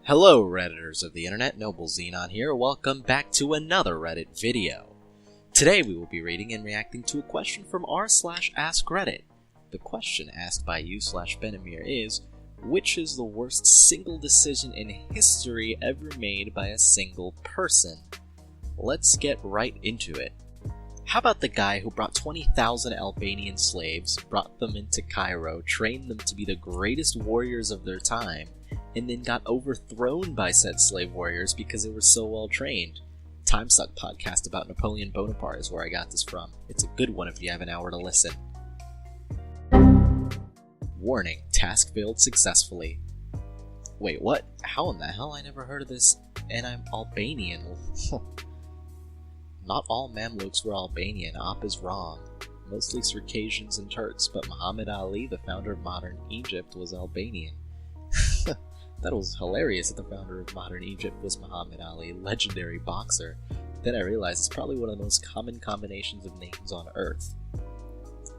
Hello Redditors of the internet, Noble Xenon here, welcome back to another Reddit video. Today we will be reading and reacting to a question from r/AskReddit. The question asked by you/Benamir is, which is the worst single decision in history ever made by a single person? Let's get right into it. How about the guy who brought 20,000 Albanian slaves, brought them into Cairo, trained them to be the greatest warriors of their time, and then got overthrown by said slave warriors because they were so well trained? Timesuck podcast about Napoleon Bonaparte is where I got this from. It's a good one if you have an hour to listen. Warning, task failed successfully. Wait, what? How in the hell? I never heard of this, and I'm Albanian. Not all Mamluks were Albanian, Op is wrong. Mostly Circassians and Turks, but Muhammad Ali, the founder of modern Egypt, was Albanian. That was hilarious that the founder of modern Egypt was Muhammad Ali, legendary boxer. Then I realized it's probably one of the most common combinations of names on Earth.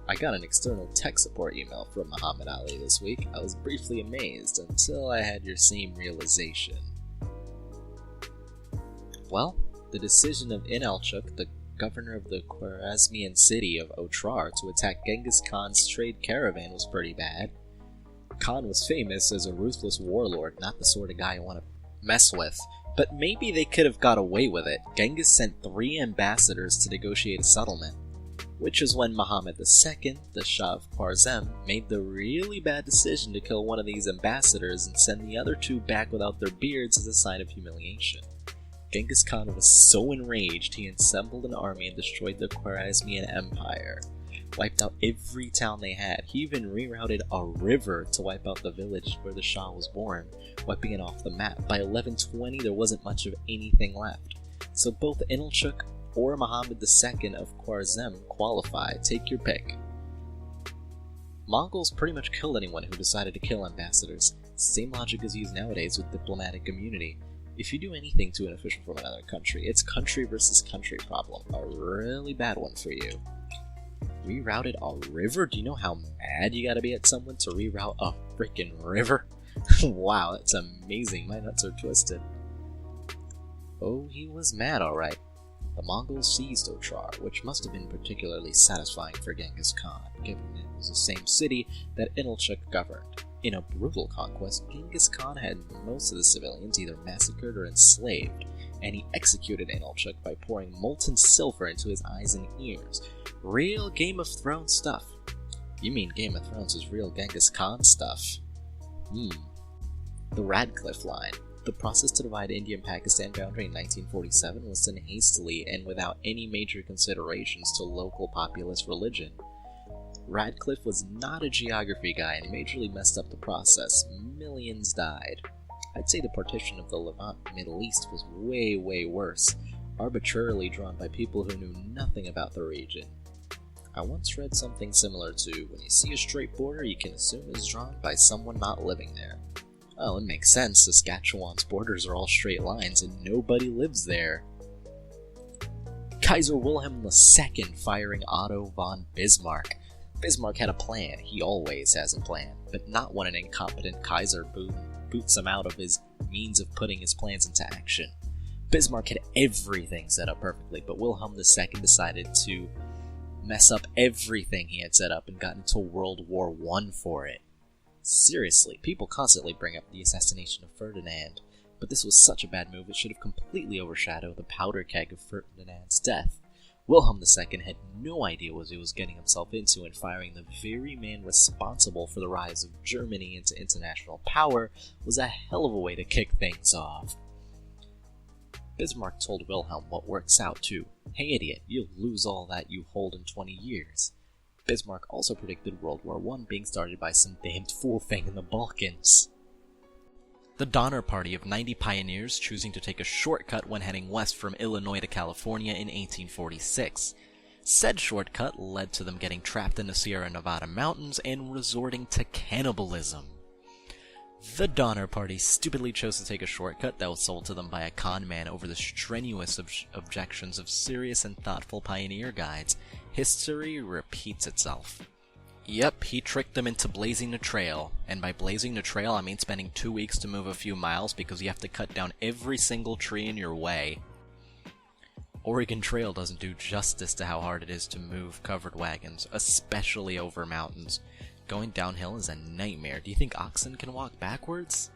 I got an external tech support email from Muhammad Ali this week. I was briefly amazed until I had your same realization. Well, the decision of Inalchuk, the governor of the Khwarezmian city of Otrar, to attack Genghis Khan's trade caravan was pretty bad. Khan was famous as a ruthless warlord, not the sort of guy you want to mess with. But maybe they could have got away with it. Genghis sent 3 ambassadors to negotiate a settlement. Which is when Muhammad II, the Shah of Khwarezm, made the really bad decision to kill one of these ambassadors and send the other 2 back without their beards as a sign of humiliation. Genghis Khan was so enraged he assembled an army and destroyed the Khwarezmian Empire. Wiped out every town they had. He even rerouted a river to wipe out the village where the Shah was born, wiping it off the map. By 1120 there wasn't much of anything left. So both Inalchuk or Muhammad II of Khwarezm qualified. Take your pick. Mongols pretty much killed anyone who decided to kill ambassadors. Same logic is used nowadays with diplomatic immunity. If you do anything to an official from another country, it's country versus country problem. A really bad one for you. Rerouted a river? Do you know how mad you gotta be at someone to reroute a freaking river? Wow, that's amazing. My nuts are twisted. Oh, he was mad, alright. The Mongols seized Otrar, which must have been particularly satisfying for Genghis Khan, given it was the same city that Inalchuk governed. In a brutal conquest, Genghis Khan had most of the civilians either massacred or enslaved, and he executed Inalchuk by pouring molten silver into his eyes and ears. Real Game of Thrones stuff. You mean Game of Thrones is real Genghis Khan stuff? The Radcliffe Line. The process to divide India and Pakistan boundary in 1947 was done hastily and without any major considerations to local populist religion. Radcliffe was not a geography guy and majorly messed up the process. Millions died. I'd say the partition of the Levant Middle East was way worse, arbitrarily drawn by people who knew nothing about the region. I once read something similar to, when you see a straight border, you can assume it's drawn by someone not living there. Well, it makes sense. Saskatchewan's borders are all straight lines and nobody lives there. Kaiser Wilhelm II firing Otto von Bismarck. Bismarck had a plan. He always has a plan, but not when an incompetent Kaiser boots him out of his means of putting his plans into action. Bismarck had everything set up perfectly, but Wilhelm II decided to mess up everything he had set up and got into World War I for it. Seriously, people constantly bring up the assassination of Ferdinand, but this was such a bad move it should have completely overshadowed the powder keg of Ferdinand's death. Wilhelm II had no idea what he was getting himself into, and firing the very man responsible for the rise of Germany into international power was a hell of a way to kick things off. Bismarck told Wilhelm what works out to, "Hey idiot, you'll lose all that you hold in 20 years. Bismarck also predicted World War I being started by some damned fool thing in the Balkans. The Donner Party of 90 pioneers choosing to take a shortcut when heading west from Illinois to California in 1846. Said shortcut led to them getting trapped in the Sierra Nevada mountains and resorting to cannibalism. The Donner Party stupidly chose to take a shortcut that was sold to them by a con man over the strenuous objections of serious and thoughtful pioneer guides. History repeats itself. Yep, he tricked them into blazing the trail, and by blazing the trail I mean spending 2 weeks to move a few miles because you have to cut down every single tree in your way. Oregon Trail doesn't do justice to how hard it is to move covered wagons, especially over mountains. Going downhill is a nightmare. Do you think oxen can walk backwards?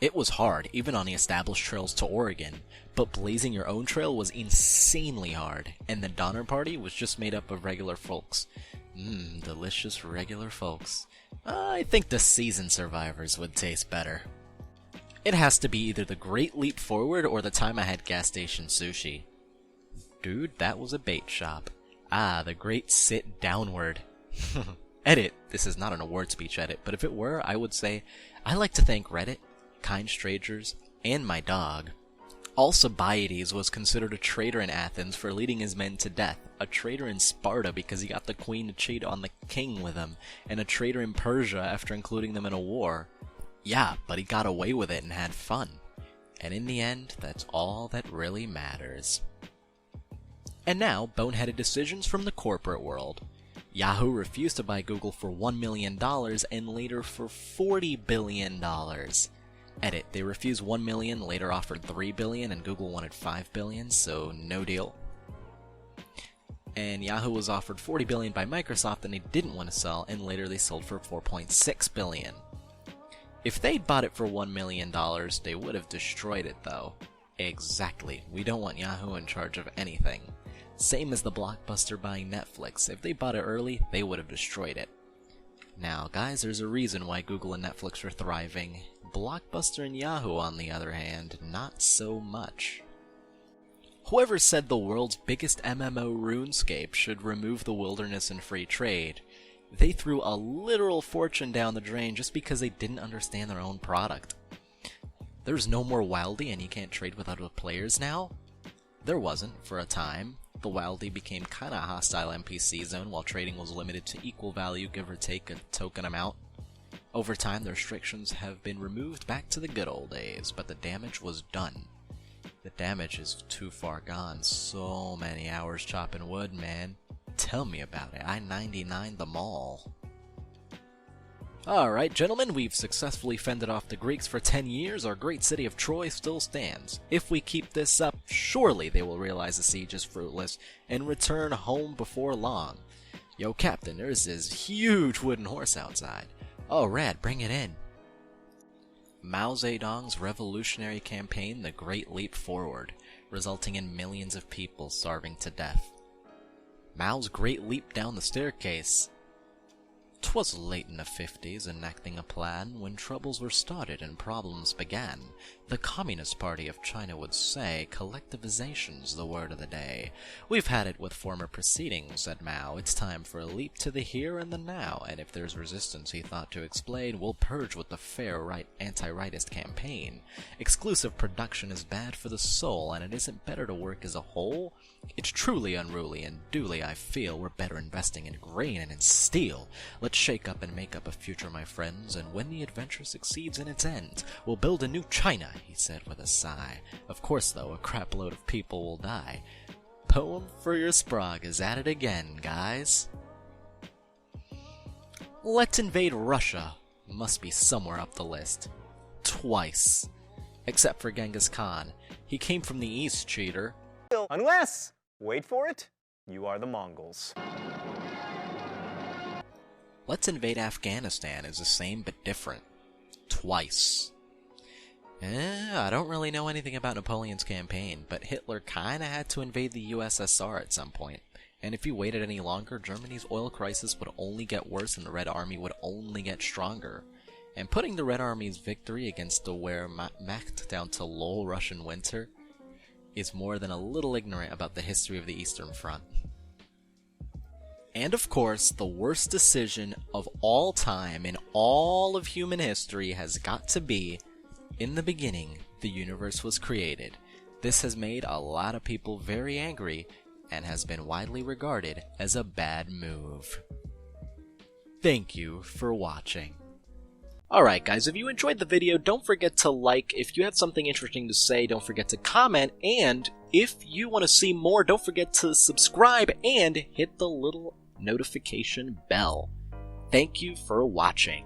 It was hard, even on the established trails to Oregon, but blazing your own trail was insanely hard, and the Donner Party was just made up of regular folks. Delicious regular folks. I think the seasoned survivors would taste better. It has to be either the Great Leap Forward or the time I had gas station sushi. Dude, that was a bait shop. The Great Sit Downward. Edit. This is not an award speech edit, but if it were, I would say, I like to thank Reddit, kind strangers, and my dog. Alcibiades was considered a traitor in Athens for leading his men to death, a traitor in Sparta because he got the queen to cheat on the king with him, and a traitor in Persia after including them in a war. Yeah, but he got away with it and had fun. And in the end, that's all that really matters. And now, boneheaded decisions from the corporate world. Yahoo refused to buy Google for $1 million and later for $40 billion. Edit, they refused $1 million, later offered $3 billion, and Google wanted $5 billion, so no deal. And Yahoo was offered $40 billion by Microsoft and they didn't want to sell, and later they sold for $4.6 billion. If they'd bought it for $1 million, they would have destroyed it though. Exactly, we don't want Yahoo in charge of anything. Same as the Blockbuster buying Netflix. If they bought it early, they would have destroyed it. Now, guys, there's a reason why Google and Netflix are thriving. Blockbuster and Yahoo, on the other hand, not so much. Whoever said the world's biggest MMO, RuneScape, should remove the wilderness and free trade, they threw a literal fortune down the drain just because they didn't understand their own product. There's no more Wildy and you can't trade with other players now? There wasn't, for a time. The Wildy became kinda a hostile NPC zone while trading was limited to equal value, give or take a token amount. Over time, the restrictions have been removed back to the good old days, but the damage was done. The damage is too far gone. So many hours chopping wood, man. Tell me about it. I 99'd them all. Alright, gentlemen, we've successfully fended off the Greeks for 10 years. Our great city of Troy still stands. If we keep this up, surely they will realize the siege is fruitless and return home before long. Yo, Captain, there's this huge wooden horse outside. Oh, rad, bring it in. Mao Zedong's revolutionary campaign, The Great Leap Forward, resulting in millions of people starving to death. Mao's great leap down the staircase. 'Twas late in the 50s, enacting a plan when troubles were started and problems began. The Communist Party of China would say, collectivization's the word of the day. We've had it with former proceedings, said Mao. It's time for a leap to the here and the now, and if there's resistance, he thought to explain, we'll purge with the fair right anti-rightist campaign. Exclusive production is bad for the soul, and it isn't better to work as a whole? It's truly unruly, and duly I feel we're better investing in grain and in steel. Let's shake up and make up a future, my friends, and when the adventure succeeds in its end, we'll build a new China, he said with a sigh. Of course, though, a crap load of people will die. Poem for your Sprague is at it again, guys. Let's invade Russia must be somewhere up the list. Twice. Except for Genghis Khan. He came from the east, cheater. Unless, wait for it, you are the Mongols. Let's invade Afghanistan is the same but different. Twice. I don't really know anything about Napoleon's campaign, but Hitler kinda had to invade the USSR at some point. And if he waited any longer, Germany's oil crisis would only get worse and the Red Army would only get stronger. And putting the Red Army's victory against the Wehrmacht down to lol Russian winter is more than a little ignorant about the history of the Eastern Front. And of course, the worst decision of all time in all of human history has got to be, in the beginning, the universe was created. This has made a lot of people very angry and has been widely regarded as a bad move. Thank you for watching. Alright guys, if you enjoyed the video, don't forget to like. If you have something interesting to say, don't forget to comment. And if you want to see more, don't forget to subscribe and hit the little notification bell. Thank you for watching.